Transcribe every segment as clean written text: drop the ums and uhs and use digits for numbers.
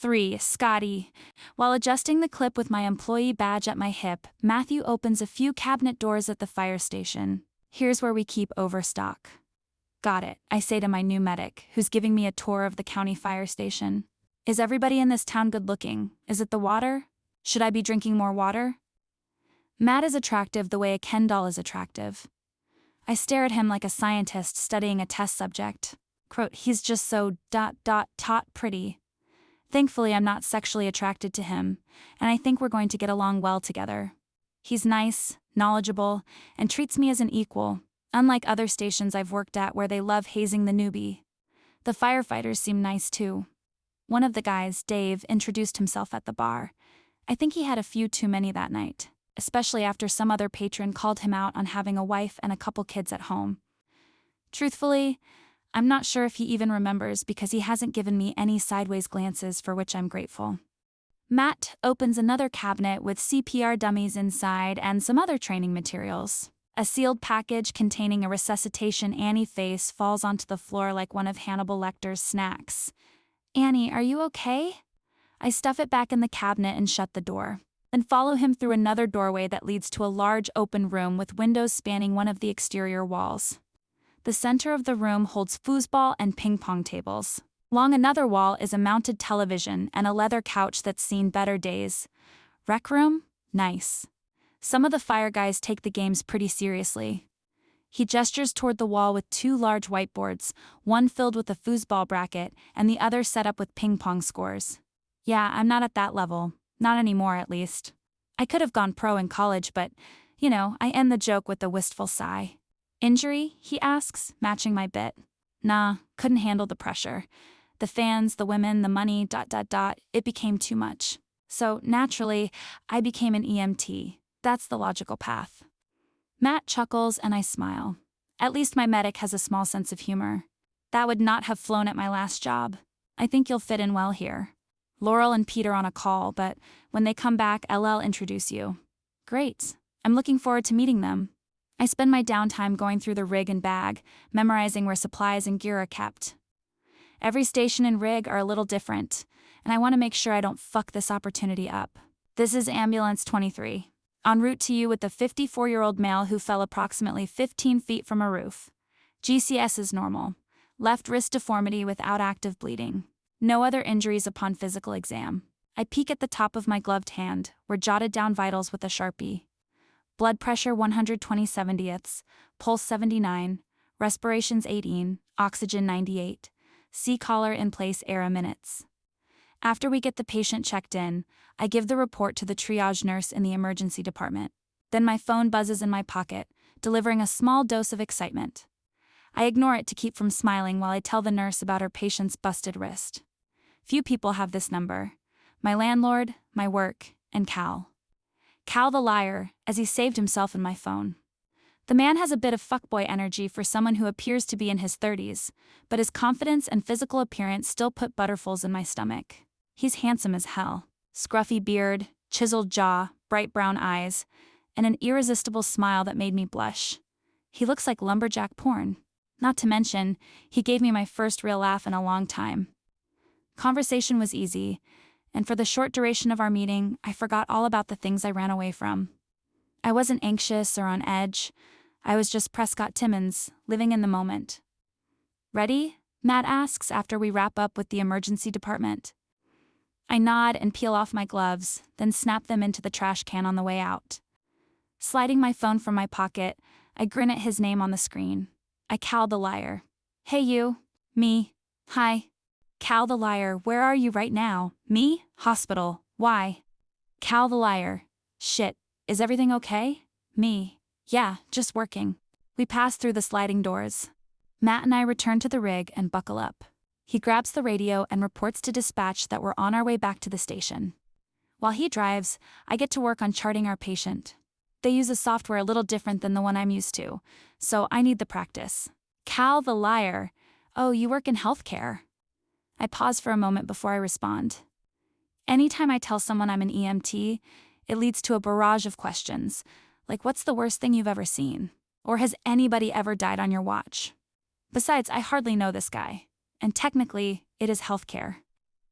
3. Scotty. While adjusting the clip with my employee badge at my hip, Matthew opens a few cabinet doors at the fire station. Here's where we keep overstock. Got it, I say to my new medic, who's giving me a tour of the county fire station. Is everybody in this town good looking? Is it the water? Should I be drinking more water? Matt is attractive the way a Ken doll is attractive. I stare at him like a scientist studying a test subject. Quote, he's just so ... pretty. Thankfully, I'm not sexually attracted to him, and I think we're going to get along well together. He's nice, knowledgeable, and treats me as an equal, unlike other stations I've worked at where they love hazing the newbie. The firefighters seem nice too. One of the guys, Dave, introduced himself at the bar. I think he had a few too many that night, especially after some other patron called him out on having a wife and a couple kids at home. Truthfully, I'm not sure if he even remembers because he hasn't given me any sideways glances, for which I'm grateful. Matt opens another cabinet with CPR dummies inside and some other training materials. A sealed package containing a resuscitation Annie face falls onto the floor like one of Hannibal Lecter's snacks. Annie, are you okay? I stuff it back in the cabinet and shut the door, then follow him through another doorway that leads to a large open room with windows spanning one of the exterior walls. The center of the room holds foosball and ping pong tables. Along another wall is a mounted television and a leather couch that's seen better days. Rec room? Nice. Some of the fire guys take the games pretty seriously. He gestures toward the wall with two large whiteboards, one filled with a foosball bracket and the other set up with ping pong scores. Yeah, I'm not at that level. Not anymore, at least. I could have gone pro in college, but, I end the joke with a wistful sigh. Injury? He asks, matching my bit. Nah, couldn't handle the pressure. The fans, the women, the money, ... it became too much. So, naturally, I became an EMT. That's the logical path. Matt chuckles and I smile. At least my medic has a small sense of humor. That would not have flown at my last job. I think you'll fit in well here. Laurel and Pete are on a call, but when they come back, I'll introduce you. Great. I'm looking forward to meeting them. I spend my downtime going through the rig and bag, memorizing where supplies and gear are kept. Every station and rig are a little different, and I want to make sure I don't fuck this opportunity up. This is Ambulance 23. En route to you with the 54-year-old male who fell approximately 15 feet from a roof. GCS is normal. Left wrist deformity without active bleeding. No other injuries upon physical exam. I peek at the top of my gloved hand, where jotted down vitals with a Sharpie. Blood pressure 120/70ths, pulse 79, respirations 18, oxygen 98, C-collar in place air a minutes. After we get the patient checked in, I give the report to the triage nurse in the emergency department. Then my phone buzzes in my pocket, delivering a small dose of excitement. I ignore it to keep from smiling while I tell the nurse about her patient's busted wrist. Few people have this number. My landlord, my work, and Cal. Cal the liar, as he saved himself in my phone. The man has a bit of fuckboy energy for someone who appears to be in his 30s, but his confidence and physical appearance still put butterfuls in my stomach. He's handsome as hell. Scruffy beard, chiseled jaw, bright brown eyes, and an irresistible smile that made me blush. He looks like lumberjack porn. Not to mention, he gave me my first real laugh in a long time. Conversation was easy, and for the short duration of our meeting, I forgot all about the things I ran away from. I wasn't anxious or on edge. I was just Prescott Timmons, living in the moment. Ready? Matt asks after we wrap up with the emergency department. I nod and peel off my gloves, then snap them into the trash can on the way out. Sliding my phone from my pocket, I grin at his name on the screen. Cal the liar. Hey you. Me. Hi. Cal the liar, where are you right now? Me? Hospital. Why? Cal the liar. Shit, is everything okay? Me. Yeah, just working. We pass through the sliding doors. Matt and I return to the rig and buckle up. He grabs the radio and reports to dispatch that we're on our way back to the station. While he drives, I get to work on charting our patient. They use a software a little different than the one I'm used to, so I need the practice. Cal the liar. Oh, you work in healthcare. I pause for a moment before I respond. Anytime I tell someone I'm an EMT, it leads to a barrage of questions, like what's the worst thing you've ever seen? Or has anybody ever died on your watch? Besides, I hardly know this guy, and technically, it is healthcare.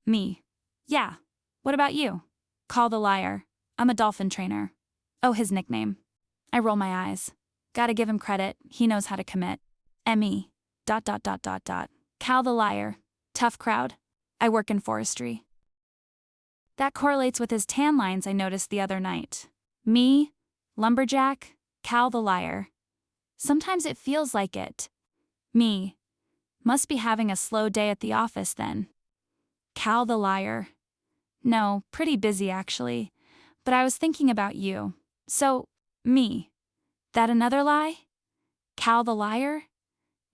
Me. Yeah. What about you? Call the liar. I'm a dolphin trainer. Oh, his nickname. I roll my eyes. Gotta give him credit, he knows how to commit. M.E. ... Cal the liar. Tough crowd. I work in forestry. That correlates with his tan lines I noticed the other night. Me, lumberjack, Cal the liar. Sometimes it feels like it. Me. Must be having a slow day at the office then. Cal the liar. No, pretty busy actually. But I was thinking about you. So, me. That another lie? Cal the liar?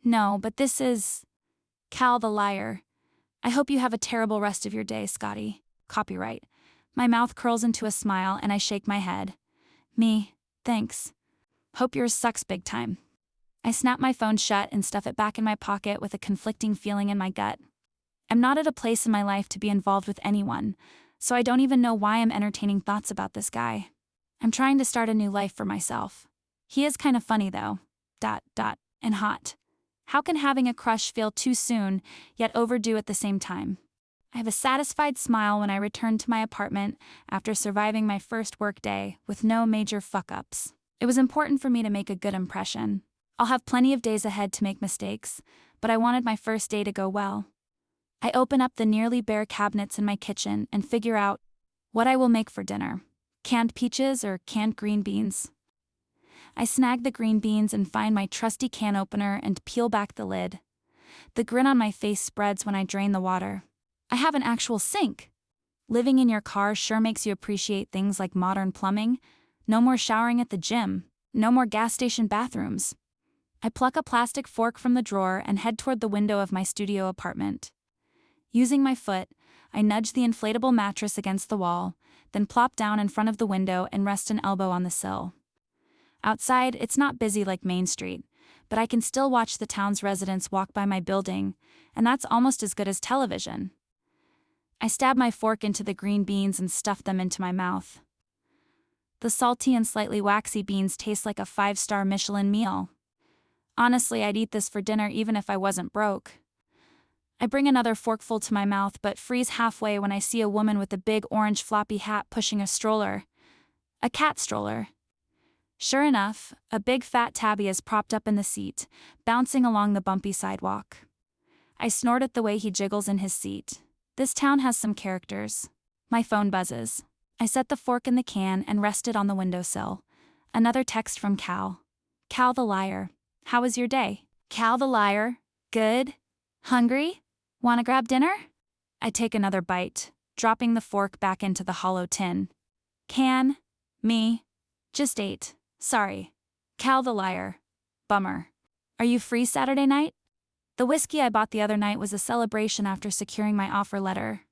No, but this is... Cal the liar. I hope you have a terrible rest of your day, Scotty. Copyright. My mouth curls into a smile and I shake my head. Me, thanks. Hope yours sucks big time. I snap my phone shut and stuff it back in my pocket with a conflicting feeling in my gut. I'm not at a place in my life to be involved with anyone, so I don't even know why I'm entertaining thoughts about this guy. I'm trying to start a new life for myself. He is kind of funny though. ... and hot. How can having a crush feel too soon, yet overdue at the same time? I have a satisfied smile when I return to my apartment after surviving my first work day with no major fuck-ups. It was important for me to make a good impression. I'll have plenty of days ahead to make mistakes, but I wanted my first day to go well. I open up the nearly bare cabinets in my kitchen and figure out what I will make for dinner. Canned peaches or canned green beans? I snag the green beans and find my trusty can opener and peel back the lid. The grin on my face spreads when I drain the water. I have an actual sink. Living in your car sure makes you appreciate things like modern plumbing. No more showering at the gym. No more gas station bathrooms. I pluck a plastic fork from the drawer and head toward the window of my studio apartment. Using my foot, I nudge the inflatable mattress against the wall, then plop down in front of the window and rest an elbow on the sill. Outside, it's not busy like Main Street, but I can still watch the town's residents walk by my building, and that's almost as good as television. I stab my fork into the green beans and stuff them into my mouth. The salty and slightly waxy beans taste like a 5-star Michelin meal. Honestly, I'd eat this for dinner even if I wasn't broke. I bring another forkful to my mouth but freeze halfway when I see a woman with a big orange floppy hat pushing a stroller. A cat stroller. Sure enough, a big fat tabby is propped up in the seat, bouncing along the bumpy sidewalk. I snort at the way he jiggles in his seat. This town has some characters. My phone buzzes. I set the fork in the can and rest it on the windowsill. Another text from Cal. Cal the liar. How was your day? Cal the liar. Good. Hungry? Wanna grab dinner? I take another bite, dropping the fork back into the hollow tin. Can. Me. Just ate. Sorry. Cal the liar. Bummer. Are you free Saturday night? The whiskey I bought the other night was a celebration after securing my offer letter.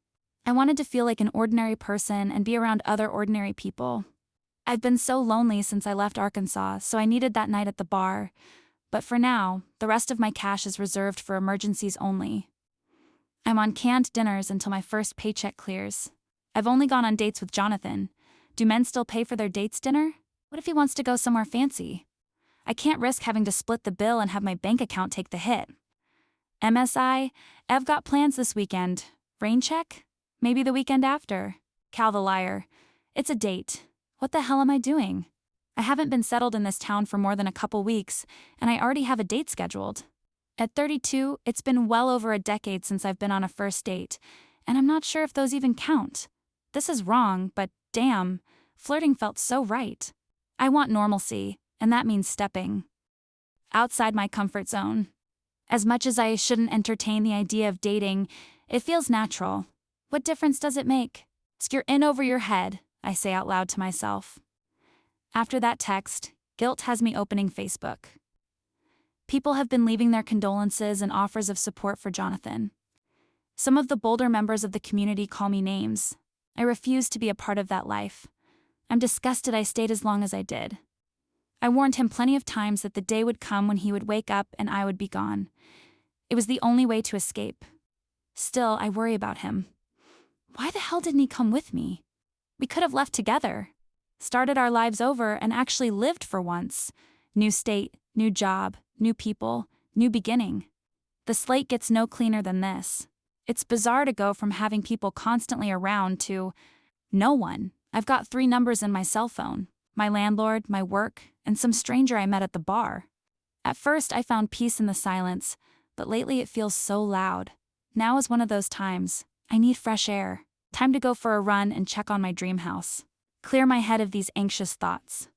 I wanted to feel like an ordinary person and be around other ordinary people. I've been so lonely since I left Arkansas, so I needed that night at the bar. But for now, the rest of my cash is reserved for emergencies only. I'm on canned dinners until my first paycheck clears. I've only gone on dates with Jonathan. Do men still pay for their dates' dinner? What if he wants to go somewhere fancy? I can't risk having to split the bill and have my bank account take the hit. MSI, Ev got plans this weekend. Rain check? Maybe the weekend after. Cal the liar. It's a date. What the hell am I doing? I haven't been settled in this town for more than a couple weeks, and I already have a date scheduled. At 32, it's been well over a decade since I've been on a first date, and I'm not sure if those even count. This is wrong, but damn, flirting felt so right. I want normalcy, and that means stepping outside my comfort zone. As much as I shouldn't entertain the idea of dating, it feels natural. What difference does it make? You're in over your head, I say out loud to myself. After that text, guilt has me opening Facebook. People have been leaving their condolences and offers of support for Jonathan. Some of the bolder members of the community call me names. I refuse to be a part of that life. I'm disgusted I stayed as long as I did. I warned him plenty of times that the day would come when he would wake up and I would be gone. It was the only way to escape. Still, I worry about him. Why the hell didn't he come with me? We could have left together, started our lives over, and actually lived for once. New state, new job, new people, new beginning. The slate gets no cleaner than this. It's bizarre to go from having people constantly around to no one. I've got 3 numbers in my cell phone: my landlord, my work, and some stranger I met at the bar. At first, I found peace in the silence, but lately it feels so loud. Now is one of those times. I need fresh air. Time to go for a run and check on my dream house. Clear my head of these anxious thoughts.